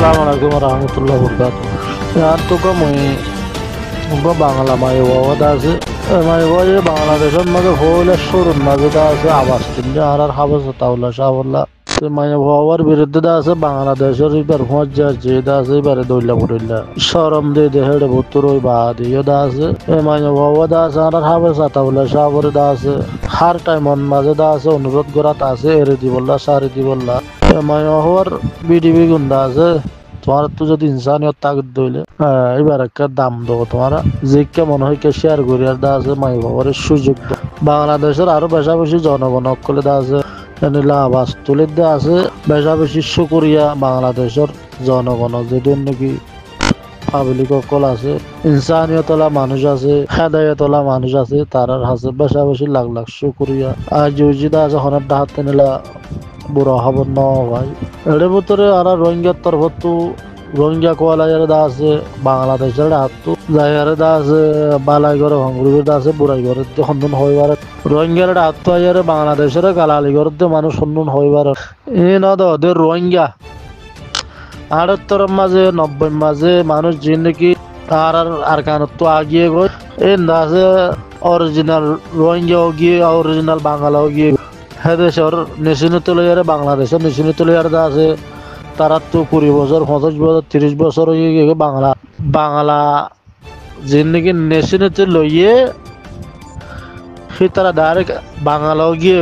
Assalamualaikum warahmatullahi wabarakatuh. Ya tuh kamu gua Bangla mai bawa das mai bawa Bangladesh mage hole surun mage das awas tinja harar habas taula shawalla mai bawa বিরুদ্ধে das Bangladeshর ইবার হজ্জা যে das ইবার দইলা পড়িলা শরম দে দে head ভুতুরই বাদি das mai bawa das harar habas taula shawর das har time on মাঝে das অনুরোধ করাত আছে এরে দিবল্লা সারি দিবল্লা mai হওয়ার বিডিবি গুন্ডা আছে তোমার তো যদি ইনসানিয়ত তাগত দইলে এবার একটা দাম দেবো তোমার যে মনে হয় শেয়ার করিয়ার দা আছে মাই বাবার সুযোগ বাংলাদেশের আরো বেশি জনগণ অকলে দা আছে লাভাস তুলে দেওয়া আছে বেশি শুকরিয়া বাংলাদেশের জনগণ যেদিন নাকি পাবলিক অকল আছে ইনসানিয়তলা মানুষ আছে হেদায়তলা মানুষ আছে তারার হাসে বেশি লাখ লাখ শুকরিয়া আর জুজিদা আছে হনার ডাহাতে নিলা বুড়া হব ন ভাই এর ভিতরে আর রোহিঙ্গার তরফতো রোহিঙ্গা কোয়ালাইয়ার দা আছে বাংলাদেশের হাততো যাইয়ার দা আছে বালাইগর হংরুবের দা আছে বুড়াইগর হন্দন হইবার রোহিঙ্গার হাততো আইয়ার বাংলাদেশের গালালিগর মানুষ হন্দন হইবার এ ন ওদের রোহিঙ্গা 78 মাঝে 90 মাঝে মানুষ যে নাকি আর কানত আগিয়ে গই এ দা আছে অরিজিনাল রোহিঙ্গাও গিয়ে অরিজিনাল বাঙালাও গিয়ে হেদেশর নেশিনত লইয়ারে বাংলাদেশের নেশিনত লইয়ার দা আছে তারা তো 20 বছর 25 বছর 30 বছর হয়ে গিয়ে বাংলা জিন্দগি নেশিনত লইয়ে সে তারা ডাইরেক্ট বাংলাও গিয়ে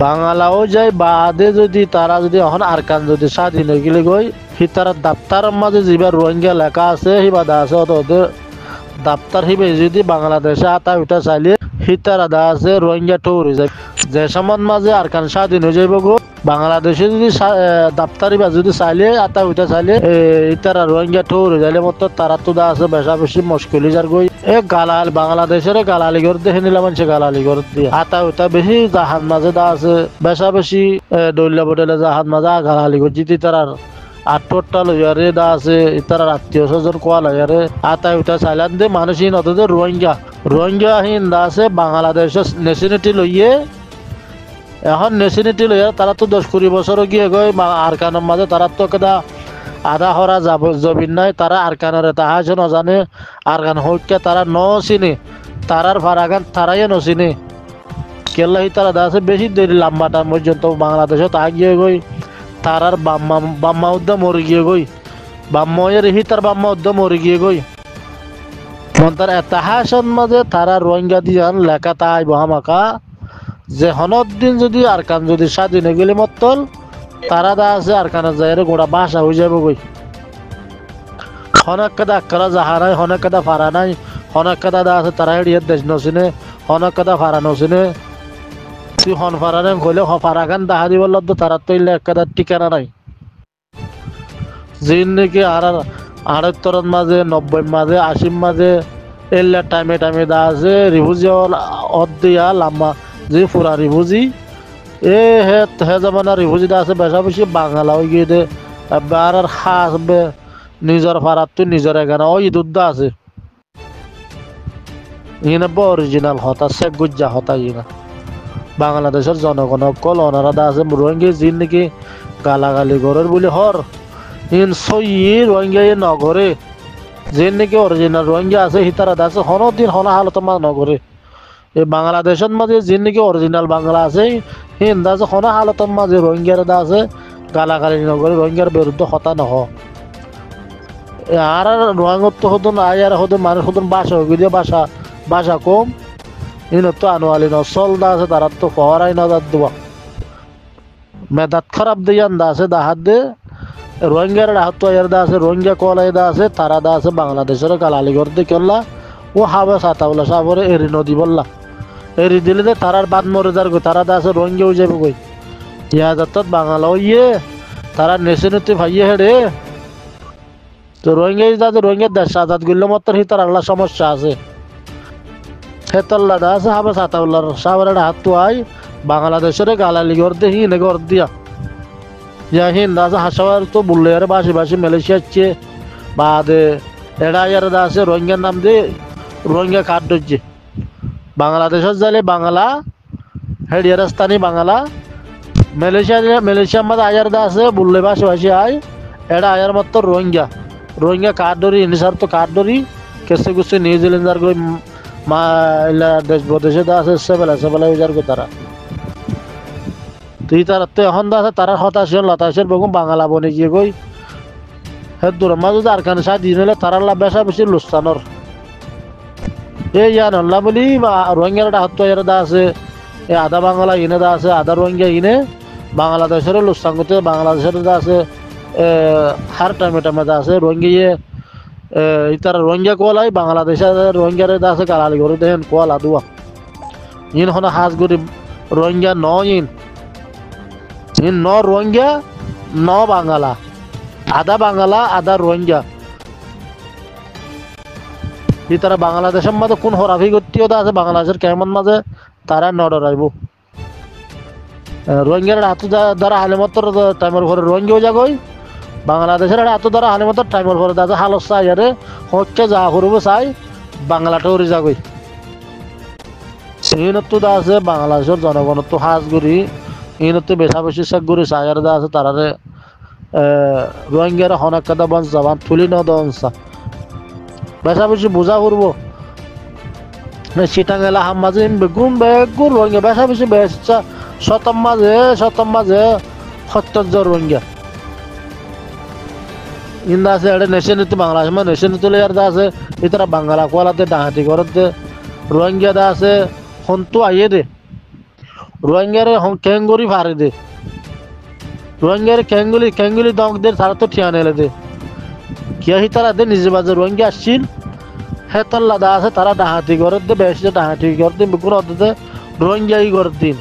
বাংলাও যায় বাদে যদি তারা যদি এখন আরকান যদি স্বাধীন হয়ে গেলে গই সে তারা দাপ্তারের মাঝে যেবার রোহিঙ্গা লেখা আছে সিবা দা আছে ওদের দাপ্তার হিবে যদি বাংলাদেশে আতা উঠা চাইলে সে তারা দা আছে রোহিঙ্গা টৌরে যায় যে সমান মাঝে আরকান স্বাধীন হয়ে যাইব গো বাংলাদেশে যদি দাপ্তারি বা যদি চাইলে আতা উঠা চাইলে তারা রোহিঙ্গা টৌরে যাইলে মতো তারা তো দা আছে বেশি মুশকিলি যার গই গালাল বাংলাদেশের গালালি করে দেখে নিলাম সে গালালি করে দিয়ে আতা উঠা বেশি জাহাজ মাঝে দা আছে বেশি দৈল্য বদলে জাহাজ মাঝে গালালি করে জিতি তারার আটটা লইয়ারে দা আছে তারা আত্মীয় স্বজন কোয়া লইয়ারে আতা উঠা চাইলান দে মানুষহীন অত রোহিঙ্গাহীন দা আছে বাংলাদেশের নেশনালিটি লইয়ে এখন নেশনালিটি লইয়া তারা তো 10-20 বছর গিয়ে গই আরকানের মাঝে তারা তো কেদা আধা হরা জবিন নাই তারা আরকানের তাহাজ নজানে আরকান হইকে তারা ন চিনে তারার ফারাগান তারাই নচিনে কেল্লাহি তারা দা আছে বেশি দেরি লম্বা টাইম পর্যন্ত বাংলাদেশে তা গিয়ে গই তারার বাম্মা উদ্যম মরে গিয়ে গই বাম্মায়ের হি তার বাম্মা উদ্যম মরে গিয়ে গই মন্তার তাহাসন মাঝে তারা রোহিঙ্গা দিয়ান লেখা তাই বহামাকা যে হনত দিন যদি আরকান যদি স্বাধীন হয়ে গেলে মতল তারা দা আছে আরকানের জায়গায় গোড়া বাসা হয়ে যাবে গই হনক কাদা আক্কারা যাহা নাই হনক কাদা ফারা নাই হনক কাদা দা আছে তারা হেডিয়ার দেশ নচিনে হনক কাদা ফারা নচিনে তুই হন ফারা নাই হলে ফারাগান দাহা দিব লদ্দ তারা তো এক কাদা ঠিকানা নাই যিন নাকি আর 78 মাঝে 90 মাঝে 80 মাঝে এল্লা টাইমে দা আছে রিফিউজি অদ্দিয়া লাম্বা যে পুরা রিফিউজি হে জামানা রিফিউজি দা আছে বেশি বাঙালা হয়ে গিয়ে দে আর খাস নিজের ফারাত তো নিজের এখানে ওই দুধ আছে ইনে অরিজিনাল হতা শেখ গুজ্জা হতা ইনা বাংলাদেশের জনগণ কল ওনারা দা আছে রোহিঙ্গা জিন নাকি গালাগালি ঘরের বলে হর ইন সই রোহিঙ্গা নগরে যে নাকি অরিজিনাল রোহিঙ্গা আছে হিতারা দা আছে হনদিন হনা হালত মা নগরে এই বাংলাদেশের মাঝে যে নাকি অরিজিনাল বাংলা আছে হিন্দা আছে হনা হালতের মাঝে রোহিঙ্গার দা আছে গালাগালি নগরে রোহিঙ্গার বিরুদ্ধে হতা নহ আর রোহিঙ্গত হতো না আর হতো মানুষ হতো বাসা হয়ে দিয়ে বাসা কম ইনত তো আনোয়ালি ন চল দা আছে তারা তো ফহরাই না দাঁত দেওয়া মেদাত খারাপ দিয়ান দা আছে দাহাত দে রোহিঙ্গার হাত তো এর দা আছে রোহিঙ্গা কলাই দা আছে তারা দা আছে বাংলাদেশের গালালি করতে কেলা ও হাবে সাতাউলা সাবরে এরি নদী বললা এরি দিলে দে তারার বাদ মরে যার গই তারা দা আছে রোহিঙ্গা হয়ে যাবে গই ইয়া যাত বাংলা ইয়ে তারা নেশনালিটি ভাইয়ে হেডে তো রোহিঙ্গা দেশ আজাদ গেলে মতো হি তার আল্লাহ সমস্যা আছে হেতল্লা দা আছে হাবে সাতাউল্লার সাবরের হাত তো আই বাংলাদেশের গালালি করতে হিনে কর দিয়া ইয়া হিন দা আছে হাসাওয়ার তো বললে আরে বাসি মালয়েশিয়া চে বাদে এডা ইয়ার দা আছে রোহিঙ্গার নাম দিয়ে রোহিঙ্গা কার্ড ধরছে বাংলাদেশের যাইলে বাংলা হেডিয়ার স্থানীয় বাংলা মালয়েশিয়ার মধ্যে আয়ার দা আছে বললে বাসি আয় এটা আয়ার মাত্র রোহিঙ্গা রোহিঙ্গা কাঠ ধরি ইনিসার তো কাঠ ধরি কেসে কুসে নিউজিল্যান্ডার গই মা ইলা দেশ বিদেশে দা আছে সেবেলা উজার গো তারা তুই তার তো এখন দা আছে তারা হতাশন লতাশের বেগম বাঙালা বনে গিয়ে গই হে দূর মাঝে আর কানে সাই দিন হলে তারা লা বেশা বেশি লুস্তানর এই জান আল্লাহ বলি রোহিঙ্গার হাত এর দা আছে এ আধা বাংলা ইনে দা আছে আধা রোহিঙ্গা ইনে বাংলাদেশের লুস্তান করতে বাংলাদেশের দা আছে হার টাইমে দা আছে রোহিঙ্গা তারা রোহিঙ্গা কোয়ালাই বাংলাদেশের রোহিঙ্গারে দা আছে গালালি করে দেন কোয়ালা দুয়া ইন হন হাজ গরিব রোহিঙ্গা ন ইন ন রোহিঙ্গা ন বাঙালা আধা বাঙালা আধা রোহিঙ্গা ই তারা বাংলাদেশের মাঝে কোন হরাফি গতিও আছে বাংলাদেশের কেমন মাঝে তারা নডরাইব রোহিঙ্গার হাত দ্বারা হালিমতর টাইমের ঘরে রোহিঙ্গাও যাগই বাংলাদেশের হাত দ্বারা হালিমতর টাইমের ঘরে দাদা হালত চাই আরে হচ্ছে যা করব চাই বাংলাটা উড়ে যাগই ইনতো দা আছে বাংলাদেশের জনগণত্ব হাজ করি ইনতো বেশা বেশি সাক করি চাই আর দা আছে তারারে রোহিঙ্গার হনাকাদা বন জবান তুলি নদনসা বেশা বেশি বোঝা করবো সিটাঙ্গেলা হাম মাঝে বেগুন বেগুন রোহিঙ্গা বেশা বেশি বেশা শতম মাঝে ৭০ রোহিঙ্গা ইন্দা আছে এটা নেশন বাংলাদেশ মানে নেশন তুলে আর দা আছে ইতারা বাংলা কোয়ালাতে ডাহাতি করতে রোহিঙ্গা দা আছে হন্তু আইয়ে দে রোহিঙ্গারে কেঙ্গুরি ফারে দে রোহিঙ্গারে কেঙ্গুলি দংদের তারা তো ঠিয়া নেলে দে কিয়া হি তারা দে নিজে বাজে রোহিঙ্গা আসছিল হেতল্লা দা আছে তারা ডাহাতি করে দে বেশ ডাহাতি করতে বেগুন অর্ধে রোহিঙ্গাই করে দিন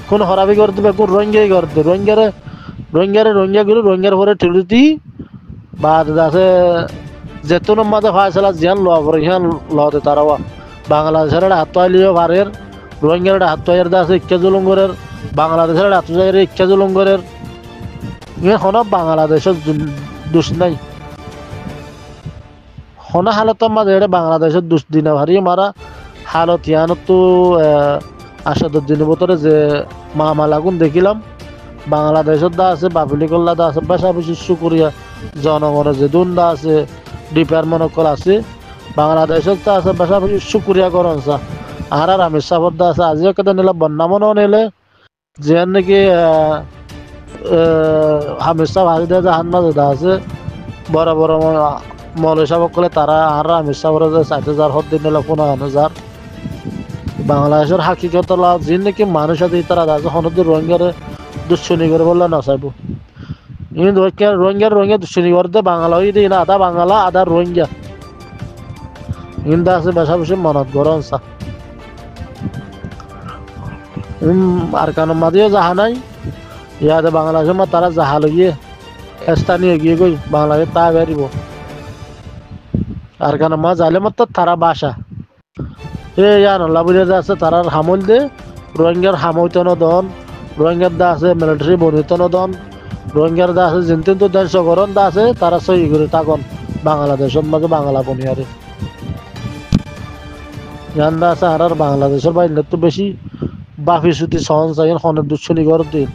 কোন হরাবি করতে বেগুন রোহিঙ্গাই করতে রোহিঙ্গাগুলো রোহিঙ্গার পরে ঠেলুতি বা আছে যেতুন মাঝে ফায়সালা জিয়ান ল করে হিয়ান লতে তারাও বাংলাদেশের হাত আইলিও ভারের রোহিঙ্গার হাত আইয়ের দা আছে ইচ্ছা জুলুঙ্গরের বাংলাদেশের হাত আইয়ের ইচ্ছা জুলুঙ্গরের এখন বাংলাদেশের দোষ নাই হনা হালতের মাঝে এটা বাংলাদেশের দোষ দিনা ভারি মারা হালত ইয়ানত তো আসাদুদ্দিনের ভিতরে যে মামা লাগুন দেখিলাম বাংলাদেশের দা আছে বাবুলিকল্লা দা আছে বেশা বেশি সুকুরিয়া জনগণের যে দুন্দা আছে ডিপার্টমেন্ট কল আছে বাংলাদেশের তো আছে বেশা বেশি সুকুরিয়া করন আর আমির সাফর দা আছে আজিও কেটে নিলে বন্যামনও নিলে যে নাকি আমির সাহ হাজি দা জাহান মাঝে দা আছে বড় বড় মৌল সাহেব কলে তারা আর আমির সাহেবের ৬০,০০০ হদ দিন নিলে ১৫,০০০ বাংলাদেশের হাকিকত যে নাকি মানুষ আছে তারা আছে হনদের রোহিঙ্গারে দুশ্চনি করে বললে না চাইব রোহিঙ্গা দুশ্চনি করতে বাঙালা হয়ে দিই না আধা বাঙালা আধা রোহিঙ্গা ইন্দা আছে বেশা বেশি মনত গরম চা আর কানো মাদিও যাহা নাই ইয়াতে বাংলাদেশের মা তারা যাহা লইয়ে স্থানীয় গিয়ে গই বাংলাদেশ তা বেরিব আর কানো মা যাইলে মত তারা বাসা ইয়ান লাভুরে আছে তারার হামল দে রোহিঙ্গার হামইতন দন রোহিঙ্গার দা আছে মিলিটারি বনিতন দন রোহিঙ্গার দা আছে জিনতিন তো দেশ গরম দা আছে তারা সই করে তাগন বাংলাদেশের মাঝে বাংলা বনিয়ারে ইয়ান দা আছে আর বাংলাদেশের বাইরে তো বেশি বাফি সুতি সহন চাই হনের দুশ্চনি করে দিন